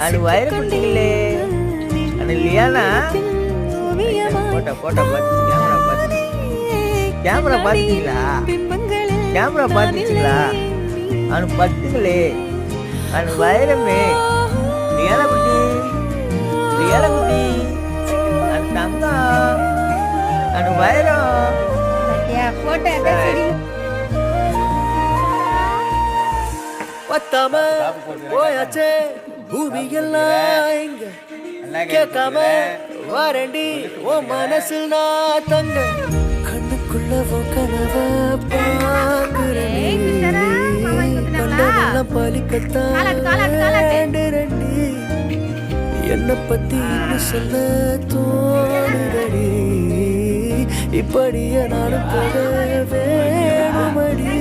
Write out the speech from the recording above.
அது வயிறு குட்டிங்களே அது இல்லையானா போட்டோ போட்டோ பார்த்து கேமரா பார்த்துட்டீங்களா கேமரா பார்த்துட்டீங்களா அது பத்துங்களே அது வைரமே ரியலகுட்டி ரியலகுட்டி அது தங்கம் அது வைரம் பத்தாம போயாச்சே பூமி எல்லாம் இங்க கேட்காம வாரண்டி ஓ மனசில் நான் தங்க கண்ணுக்குள்ள கனவ பாக்குறேன் பலிக்கத்தான் ரெண்டி என்ன பத்தி இன்னும் சொல்ல தோணுதடி இப்படியே நானும் போக வேணுமடி